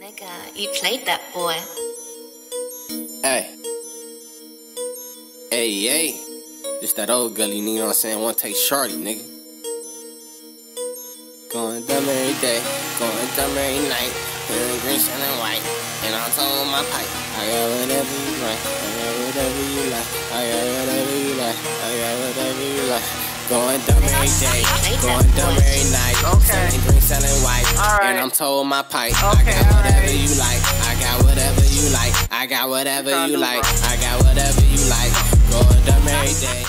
Nigga, you played that boy. Hey. Hey, hey. Just that old gully, you know what I'm saying? One take shorty, nigga. Going dumb every day, going dumb every night. Feeling green, shining white, and I'm talking my pipe. I got whatever you like, I got whatever you like, I got whatever you like, I got whatever you like. Going dumb every day, going dumb every night. Selling green, selling white, and I'm told my pipe. I got whatever you like, I got whatever you like, I got whatever you like, I got whatever you like. Going dumb every day.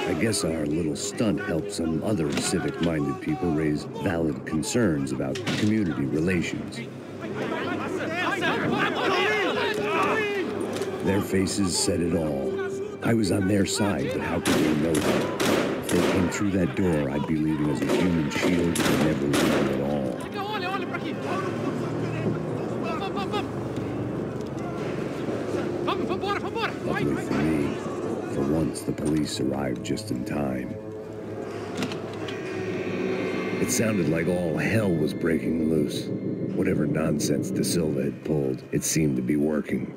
I guess our little stunt helped some other civic-minded people raise valid concerns about community relations. Their faces said it all. I was on their side, but how could they know that? If they came through that door, I'd be leaving as a human shield and never leaving at all. Luckily for me, for once, the police arrived just in time. It sounded like all hell was breaking loose. Whatever nonsense De Silva had pulled, it seemed to be working.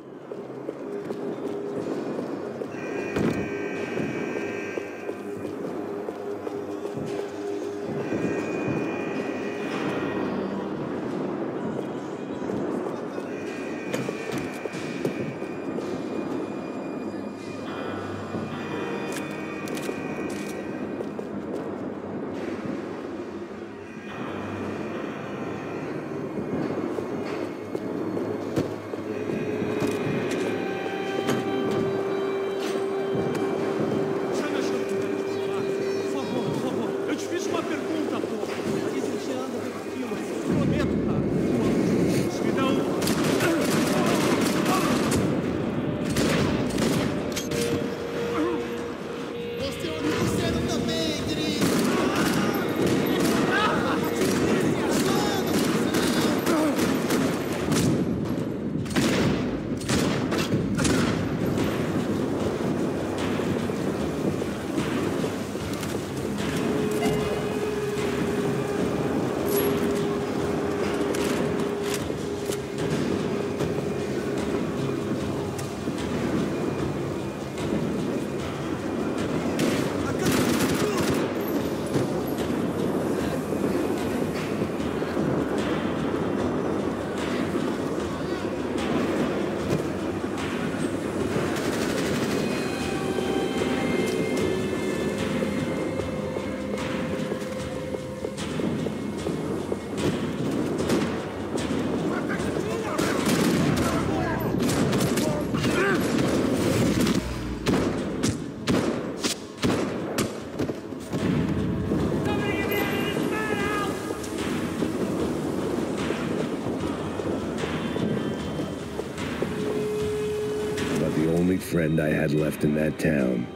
Friend I had left in that town.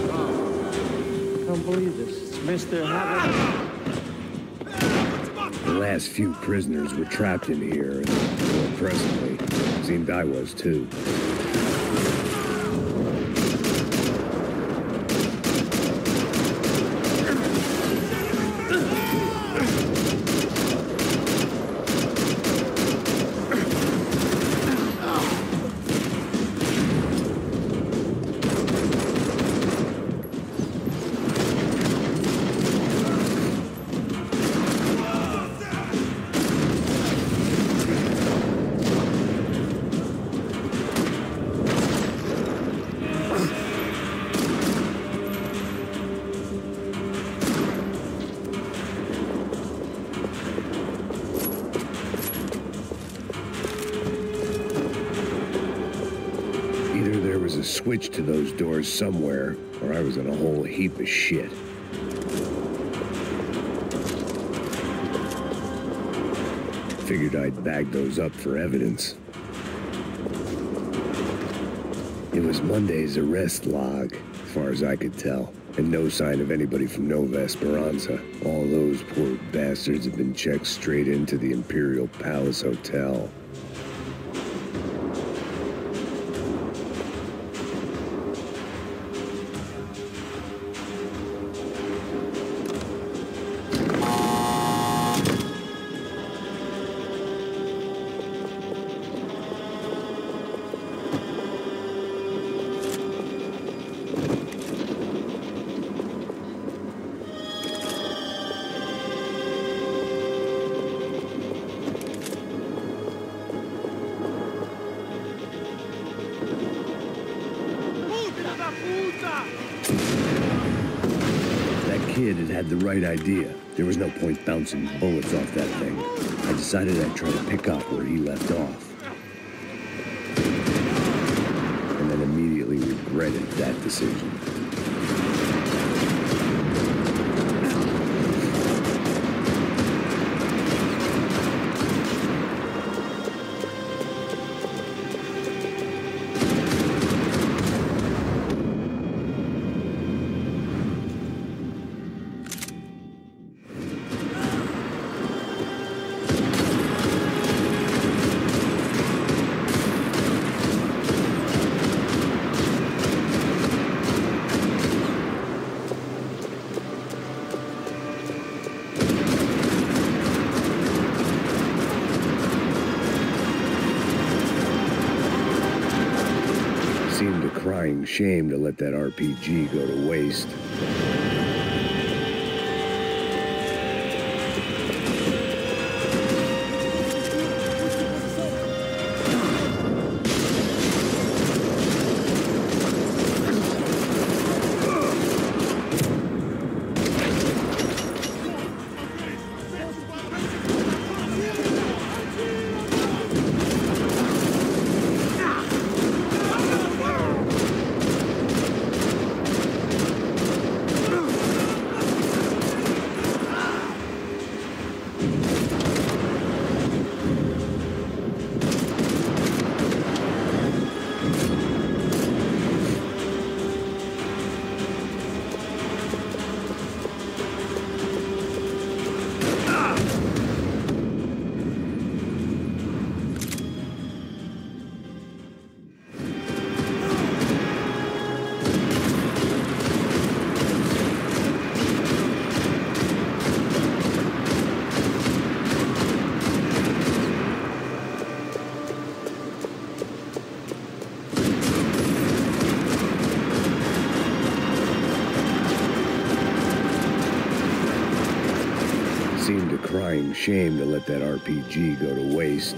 I can't believe this. It's Mr. Hammond. The last few prisoners were trapped in here, and well, presently, it seemed I was too. A switch to those doors somewhere, or I was in a whole heap of shit. Figured I'd bag those up for evidence. It was Monday's arrest log, as far as I could tell, and no sign of anybody from Nova Esperanza. All those poor bastards have been checked straight into the Imperial Palace Hotel. That kid had the right idea. There was no point bouncing bullets off that thing. I decided I'd try to pick up where he left off. And then immediately regretted that decision. Seemed a crying shame to let that RPG go to waste. Seemed a crying shame to let that RPG go to waste.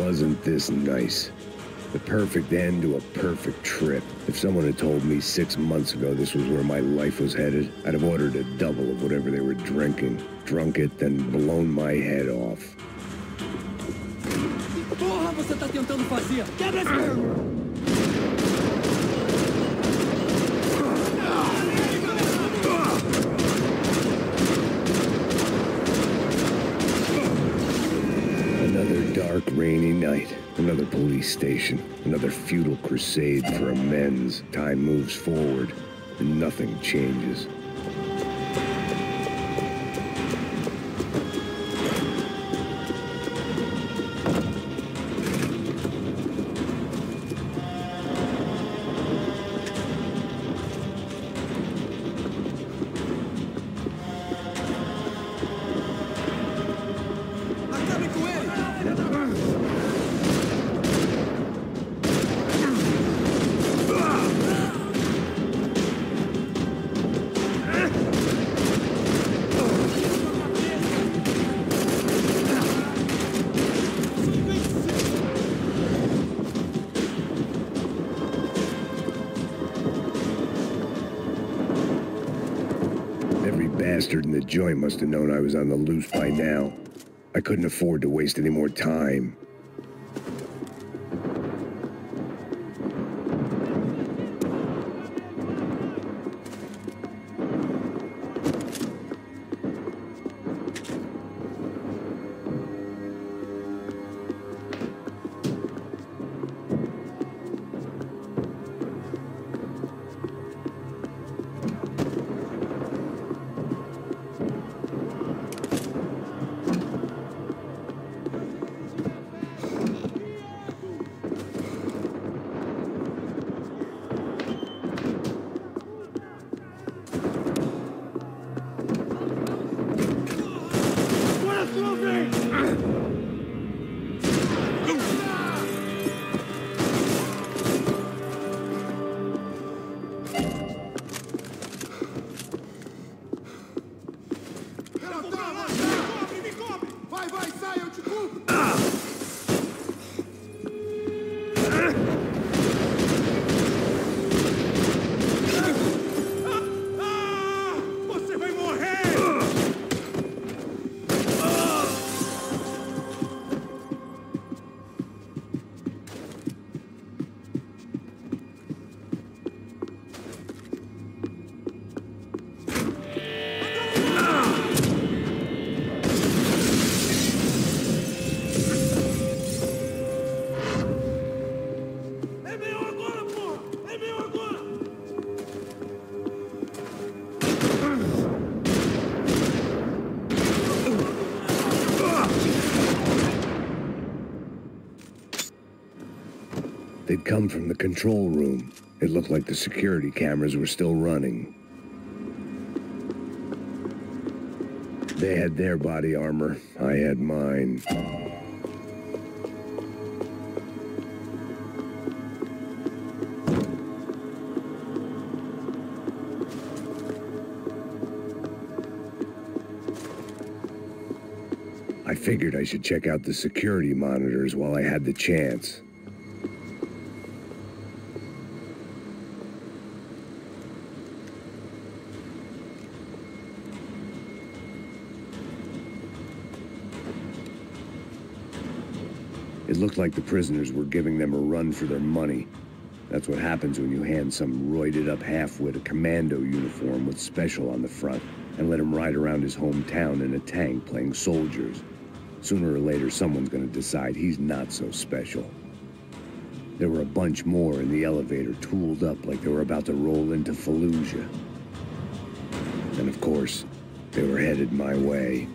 Wasn't this nice? The perfect end to a perfect trip. If someone had told me 6 months ago this was where my life was headed, I'd have ordered a double of whatever they were drinking, drunk it, then blown my head off. Porra, você tá tentando fazer? Quebra esse... Another dark, rainy night. Another police station. Another futile crusade for amends. Time moves forward, and nothing changes. bastard in the joint must have known I was on the loose by now. I couldn't afford to waste any more time. They'd come from the control room. It looked like the security cameras were still running. They had their body armor. I had mine. I figured I should check out the security monitors while I had the chance. It looked like the prisoners were giving them a run for their money. That's what happens when you hand some roided-up half-wit a commando uniform with special on the front and let him ride around his hometown in a tank playing soldiers. Sooner or later, someone's gonna decide he's not so special. There were a bunch more in the elevator, tooled up like they were about to roll into Fallujah. And of course, they were headed my way.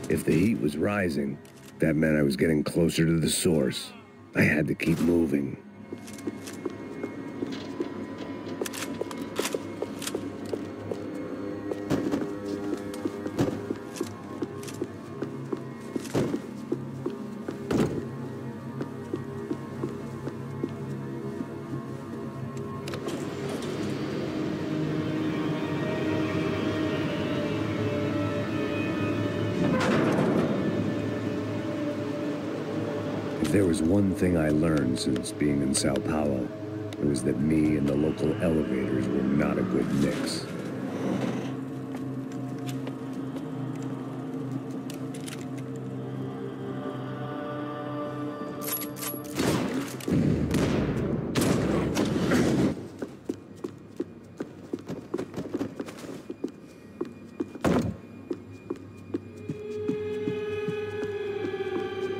If the heat was rising, that meant I was getting closer to the source. I had to keep moving. If there was one thing I learned since being in Sao Paulo, it was that me and the local elevators were not a good mix.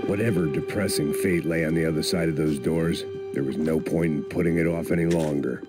Whatever depressing fate lay on the other side of those doors, there was no point in putting it off any longer.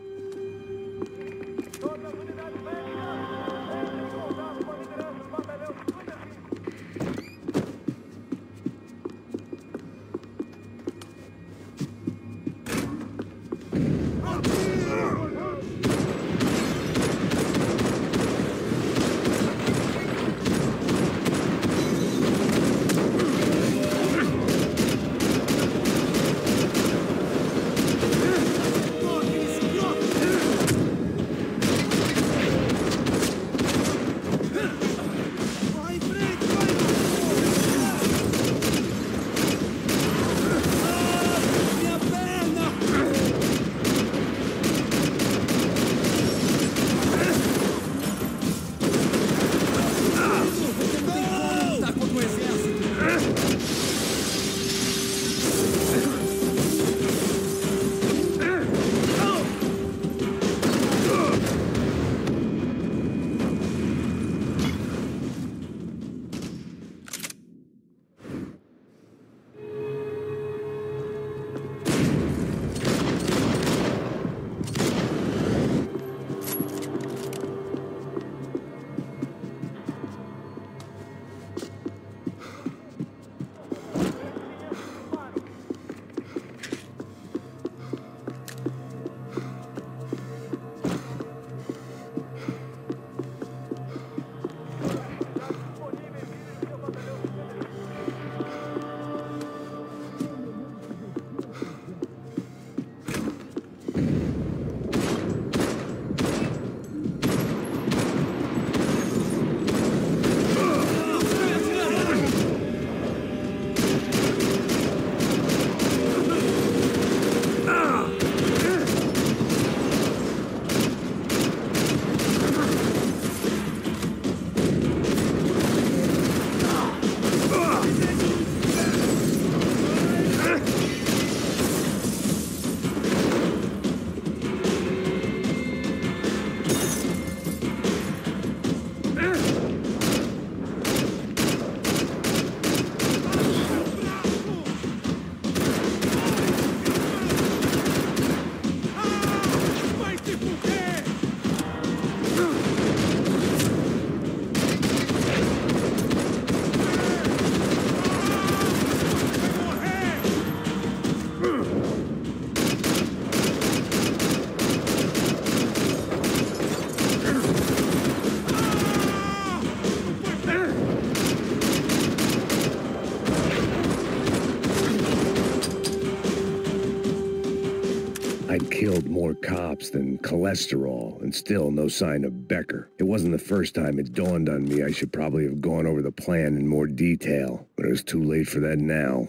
I'd killed more cops than cholesterol, and still no sign of Becker. It wasn't the first time it dawned on me I should probably have gone over the plan in more detail, but it was too late for that now.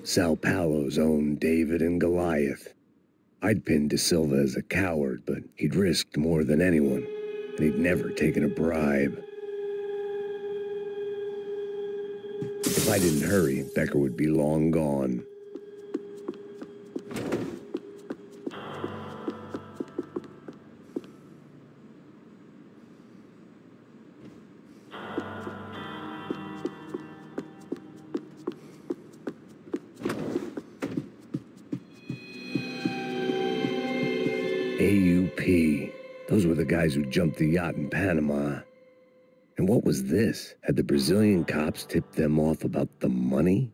Sao Paulo's own David and Goliath. I'd pinned De Silva as a coward, but he'd risked more than anyone, and he'd never taken a bribe. If I didn't hurry, Becker would be long gone. AUP. Those were the guys who jumped the yacht in Panama. And what was this? Had the Brazilian cops tipped them off about the money?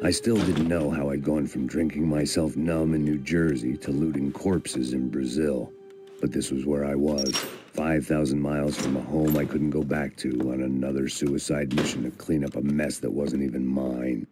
I still didn't know how I'd gone from drinking myself numb in New Jersey to looting corpses in Brazil. But this was where I was, 5,000 miles from a home I couldn't go back to, on another suicide mission to clean up a mess that wasn't even mine.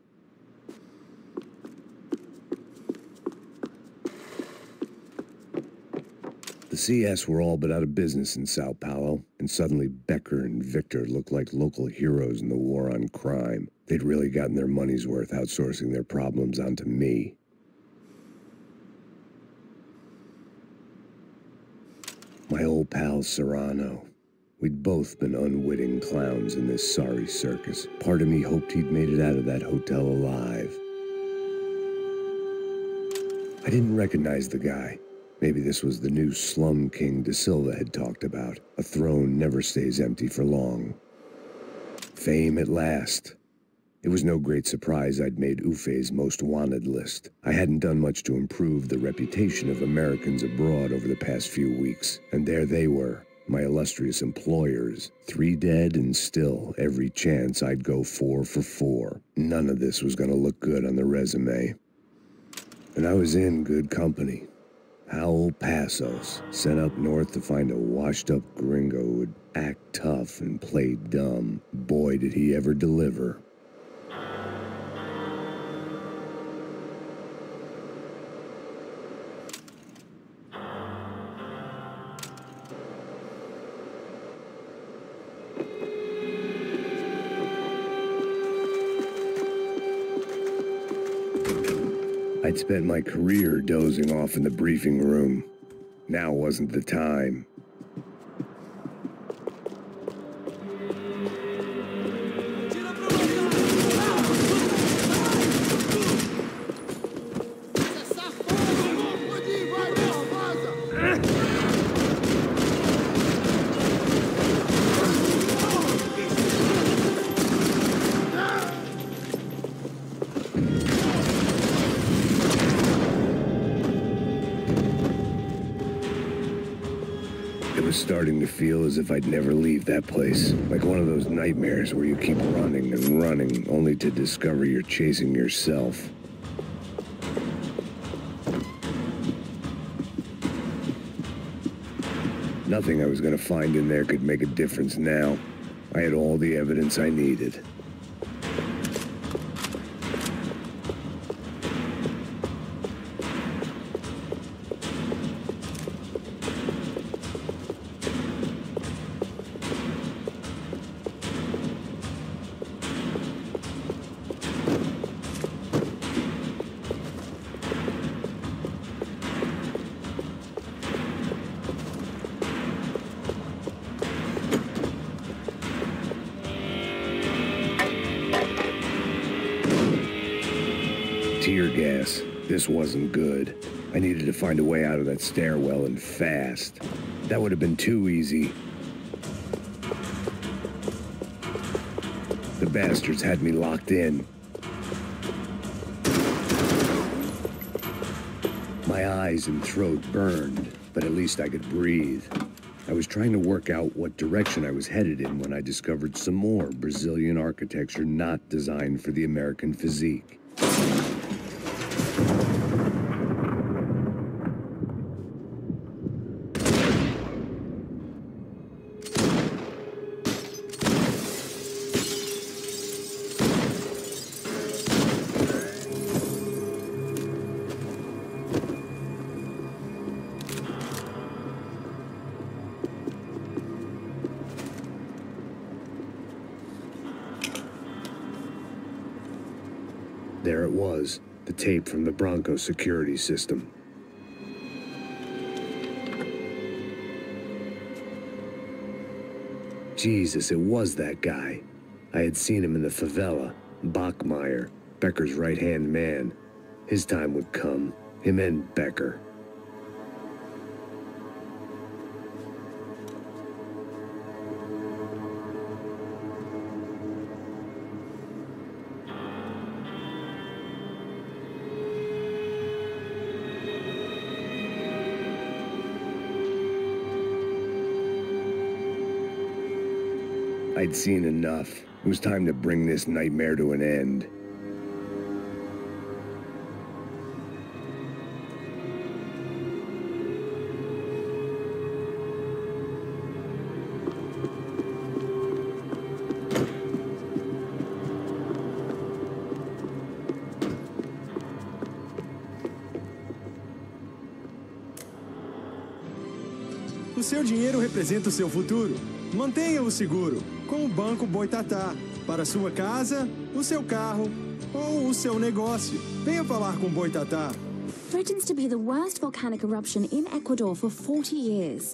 The CS were all but out of business in Sao Paulo, and suddenly Becker and Victor looked like local heroes in the war on crime. They'd really gotten their money's worth outsourcing their problems onto me. My old pal Serrano. We'd both been unwitting clowns in this sorry circus. Part of me hoped he'd made it out of that hotel alive. I didn't recognize the guy. Maybe this was the new slum king De Silva had talked about. A throne never stays empty for long. Fame at last. It was no great surprise I'd made Ufe's most wanted list. I hadn't done much to improve the reputation of Americans abroad over the past few weeks, and there they were, my illustrious employers. 3 dead, and still, every chance I'd go 4 for 4. None of this was gonna look good on the resume. And I was in good company. Howell Passos, sent up north to find a washed-up gringo who would act tough and play dumb. Boy, did he ever deliver. I'd spent my career dozing off in the briefing room. Now wasn't the time. Starting to feel as if I'd never leave that place. Like one of those nightmares where you keep running and running, only to discover you're chasing yourself. Nothing I was going to find in there could make a difference now. I had all the evidence I needed. Tear gas. This wasn't good. I needed to find a way out of that stairwell and fast. That would have been too easy. The bastards had me locked in. My eyes and throat burned, but at least I could breathe. I was trying to work out what direction I was headed in when I discovered some more Brazilian architecture not designed for the American physique. There it was, the tape from the Bronco security system. Jesus, it was that guy. I had seen him in the favela, Bachmeyer, Becker's right-hand man. His time would come, him and Becker. I'd seen enough. It was time to bring this nightmare to an end. O seu dinheiro representa o seu futuro. Mantenha-o seguro, com o Banco Boitatá, para sua casa, o seu carro ou o seu negócio. Venha falar com Boitatá. Threatens to be the worst volcanic eruption in Ecuador for 40 years.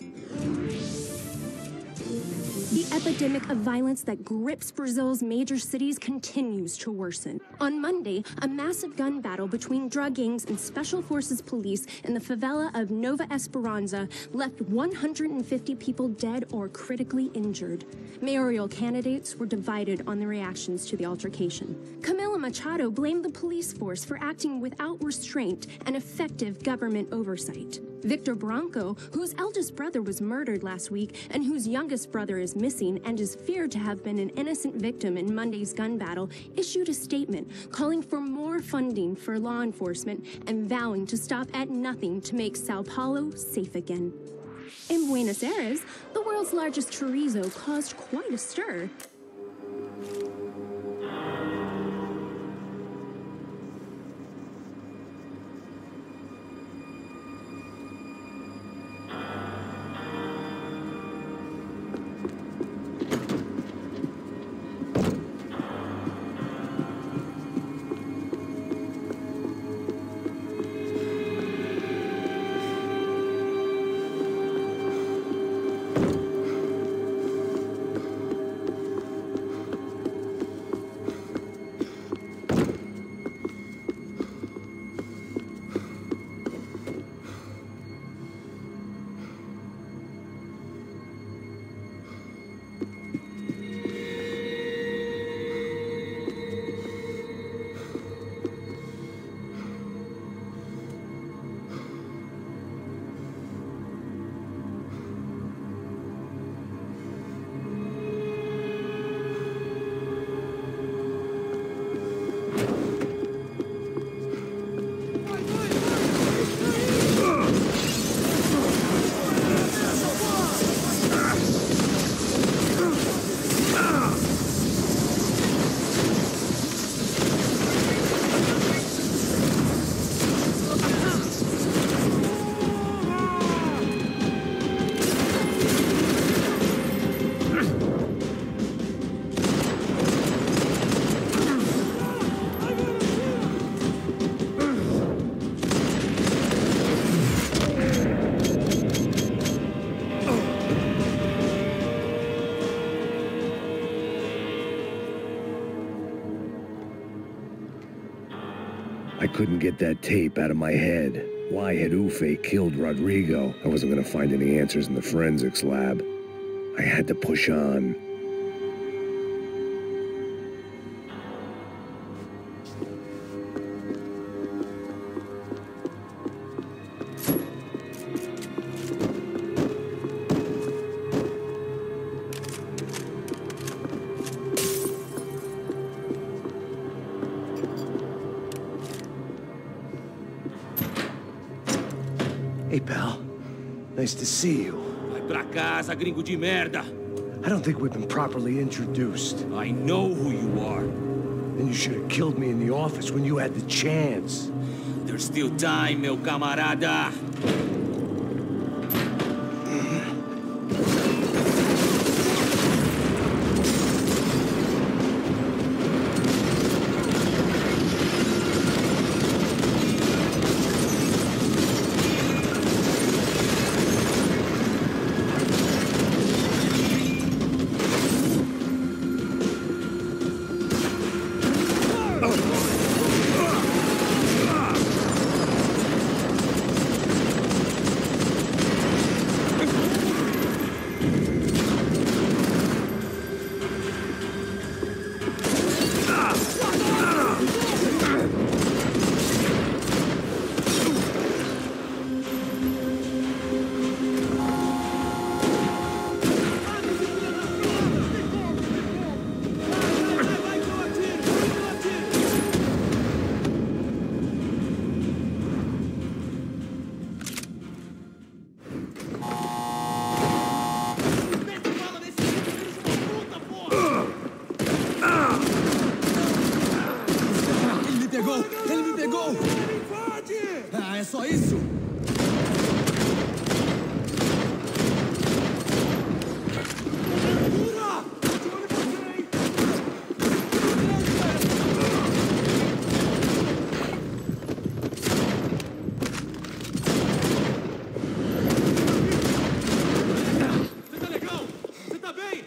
The epidemic of violence that grips Brazil's major cities continues to worsen. On Monday, a massive gun battle between drug gangs and special forces police in the favela of Nova Esperanza left 150 people dead or critically injured. Mayoral candidates were divided on the reactions to the altercation. Camila Machado blamed the police force for acting without restraint and effective government oversight. Victor Branco, whose eldest brother was murdered last week and whose youngest brother is missing and is feared to have been an innocent victim in Monday's gun battle, issued a statement calling for more funding for law enforcement and vowing to stop at nothing to make Sao Paulo safe again. In Buenos Aires, the world's largest chorizo caused quite a stir. I couldn't get that tape out of my head. Why had Ufe killed Rodrigo? I wasn't gonna find any answers in the forensics lab. I had to push on. Hey, pal. Nice to see you. Vai pra casa, gringo de merda. I don't think we've been properly introduced. I know who you are. Then you should have killed me in the office when you had the chance. There's still time, meu camarada. Ele me pegou! Ah, é só isso? Você tá legal? Você tá bem?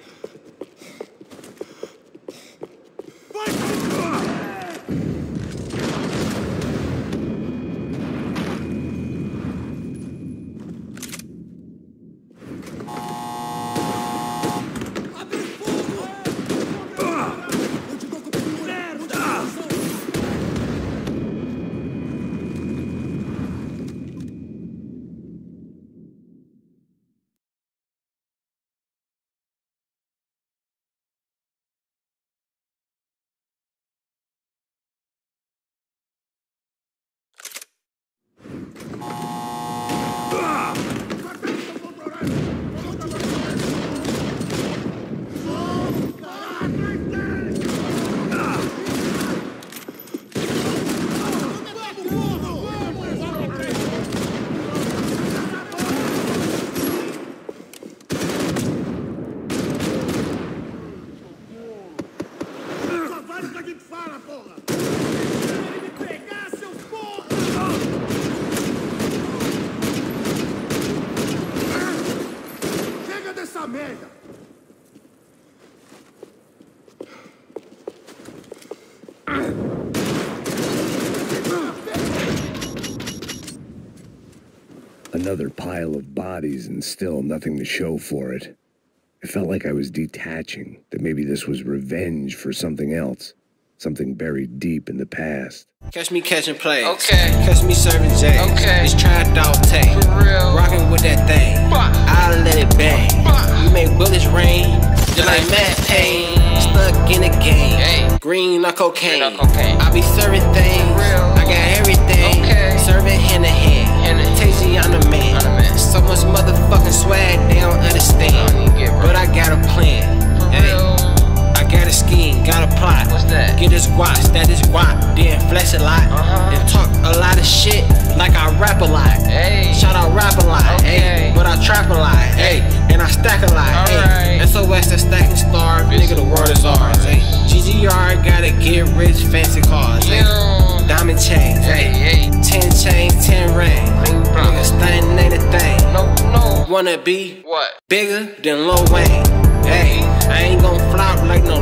Another pile of bodies and still nothing to show for it. I felt like I was detaching, that maybe this was revenge for something else, something buried deep in the past. Catch me catching plays. Okay. Catch me serving J's. Okay. It's trapped out tank. For real. Rocking with that thing. I'll let it bang. We make bullets rain. Just like Max Payne. Stuck in the game. Hey. Green or cocaine. Green or cocaine. I be serving things. For real. I got everything. Okay. Serving hand to hand. Tasty, I'm the man. So much motherfucking swag, they don't understand. But I got a plan. Hey. I got a scheme, got a plot. What's that? Get this guap, that is guap. Then flex a lot. Then talk a lot of shit like I rap a lot. Hey. Shout out rap a lot. Okay. Hey. But I trap a lot. Hey. And I stack a lot. Hey. SOS the stacking star. Nigga, the world is ours. Hey. GGR gotta get rich, fancy cars. Hey. Diamond chains. Hey. 10 chains, 10 rings. Nigga stunting ain't a thing. No. Wanna be What? bigger than Lil Wayne. Hey. I ain't gon' flop like no